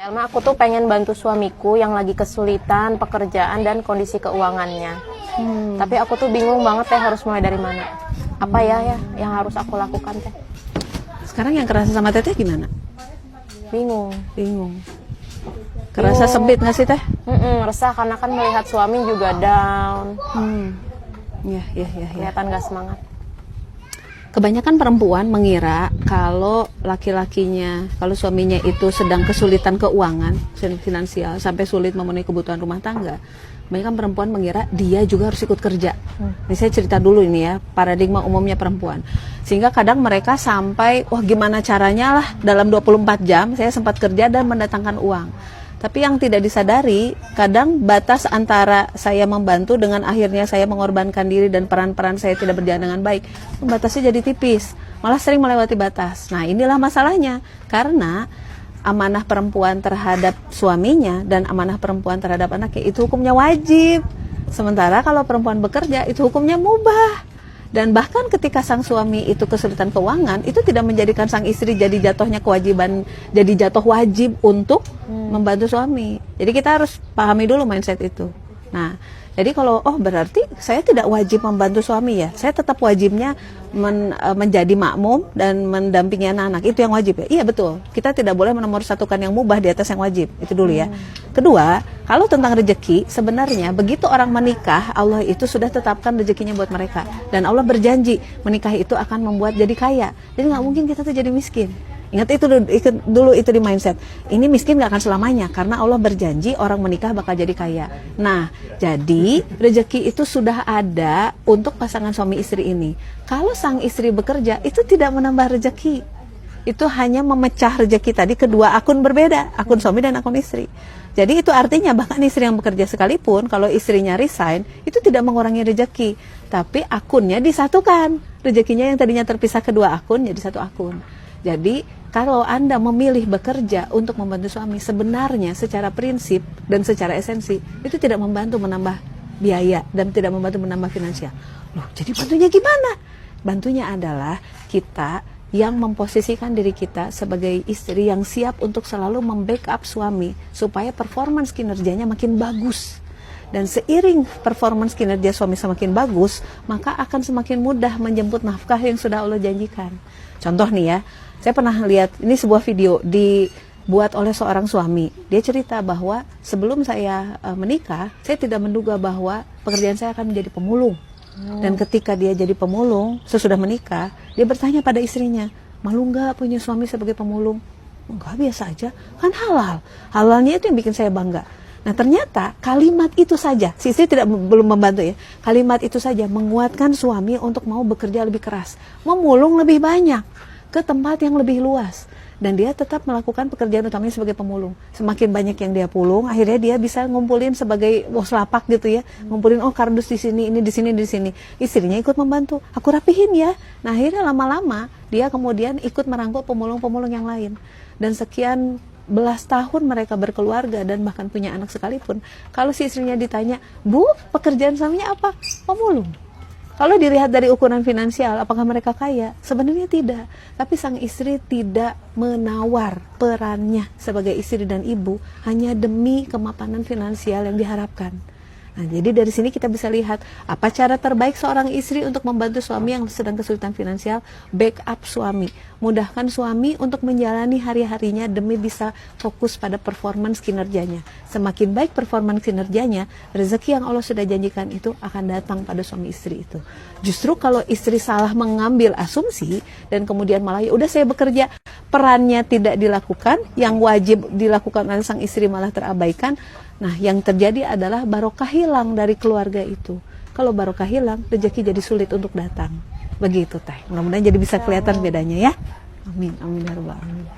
Elma, aku tuh pengen bantu suamiku yang lagi kesulitan pekerjaan dan kondisi keuangannya. Tapi aku tuh bingung banget teh harus mulai dari mana. Apa ya yang harus aku lakukan teh? Sekarang yang kerasa sama teteh gimana? Bingung. Kerasa sempit nggak sih teh? Resah karena kan melihat suami juga down. Ya. Kelihatan gak semangat. Kebanyakan perempuan mengira kalau laki-lakinya, kalau suaminya itu sedang kesulitan keuangan, finansial, sampai sulit memenuhi kebutuhan rumah tangga. Kebanyakan perempuan mengira dia juga harus ikut kerja. Ini saya cerita dulu ini ya, paradigma umumnya perempuan. Sehingga kadang mereka sampai, wah gimana caranya lah, dalam 24 jam saya sempat kerja dan mendatangkan uang. Tapi yang tidak disadari, kadang batas antara saya membantu dengan akhirnya saya mengorbankan diri dan peran-peran saya tidak berjalan dengan baik, batasnya jadi tipis, malah sering melewati batas. Nah inilah masalahnya, karena amanah perempuan terhadap suaminya dan amanah perempuan terhadap anaknya itu hukumnya wajib. Sementara kalau perempuan bekerja itu hukumnya mubah. Dan bahkan ketika sang suami itu kesulitan keuangan, itu tidak menjadikan sang istri jadi jatuhnya kewajiban, jadi jatuh wajib untuk membantu suami. Jadi kita harus pahami dulu mindset itu. Nah, jadi kalau berarti saya tidak wajib membantu suami ya, saya tetap wajibnya menjadi makmum dan mendampingi anak-anak, itu yang wajib ya. Iya betul, kita tidak boleh menomorsatukan yang mubah di atas yang wajib, itu dulu ya. Kedua, kalau tentang rezeki, sebenarnya begitu orang menikah, Allah itu sudah tetapkan rezekinya buat mereka, dan Allah berjanji menikah itu akan membuat jadi kaya. Jadi nggak mungkin kita tuh jadi miskin. Ingat itu dulu itu di mindset. Ini miskin gak akan selamanya, karena Allah berjanji orang menikah bakal jadi kaya. Nah, jadi rezeki itu sudah ada untuk pasangan suami istri ini. Kalau sang istri bekerja, itu tidak menambah rezeki. Itu hanya memecah rezeki tadi kedua akun berbeda, akun suami dan akun istri. Jadi itu artinya bahkan istri yang bekerja sekalipun, kalau istrinya resign, itu tidak mengurangi rezeki. Tapi akunnya disatukan. Rezekinya yang tadinya terpisah kedua akun, jadi satu akun. Jadi kalau Anda memilih bekerja untuk membantu suami, sebenarnya secara prinsip dan secara esensi itu tidak membantu menambah biaya dan tidak membantu menambah finansial. Loh, jadi bantunya gimana? Bantunya adalah kita yang memposisikan diri kita sebagai istri yang siap untuk selalu membackup suami supaya performance kinerjanya makin bagus. Dan seiring performance kinerja suami semakin bagus, maka akan semakin mudah menjemput nafkah yang sudah Allah janjikan. Contoh nih ya, saya pernah lihat, ini sebuah video dibuat oleh seorang suami. Dia cerita bahwa sebelum saya menikah, saya tidak menduga bahwa pekerjaan saya akan menjadi pemulung. Dan ketika dia jadi pemulung, sesudah menikah, dia bertanya pada istrinya, malu nggak punya suami sebagai pemulung? Enggak, biasa aja, kan halal. Halalnya itu yang bikin saya bangga. Nah ternyata kalimat itu saja, si istri belum membantu ya, kalimat itu saja menguatkan suami untuk mau bekerja lebih keras, memulung lebih banyak, ke tempat yang lebih luas, dan dia tetap melakukan pekerjaan utamanya sebagai pemulung. Semakin banyak yang dia pulung, akhirnya dia bisa ngumpulin sebagai bos lapak gitu ya, ngumpulin kardus di sini, ini di sini, di sini. Istrinya ikut membantu, aku rapihin ya. Nah akhirnya lama-lama dia kemudian ikut merangkul pemulung-pemulung yang lain, dan sekian belas tahun mereka berkeluarga dan bahkan punya anak sekalipun. Kalau si istrinya ditanya, Bu, pekerjaan suaminya apa? Pemulung. Kalau dilihat dari ukuran finansial, apakah mereka kaya? Sebenarnya tidak. Tapi sang istri tidak menawar perannya sebagai istri dan ibu hanya demi kemapanan finansial yang diharapkan. Nah, jadi dari sini kita bisa lihat apa cara terbaik seorang istri untuk membantu suami yang sedang kesulitan finansial, backup suami, mudahkan suami untuk menjalani hari-harinya demi bisa fokus pada performance kinerjanya. Semakin baik performance kinerjanya, rezeki yang Allah sudah janjikan itu akan datang pada suami istri itu. Justru kalau istri salah mengambil asumsi dan kemudian malah ya udah saya bekerja, perannya tidak dilakukan, yang wajib dilakukan oleh sang istri malah terabaikan. Nah, yang terjadi adalah barokah hilang dari keluarga itu. Kalau barokah hilang, rezeki jadi sulit untuk datang. Begitu, Teh. Mudah-mudahan jadi bisa kelihatan bedanya ya. Amin, amin ya rabbal alamin.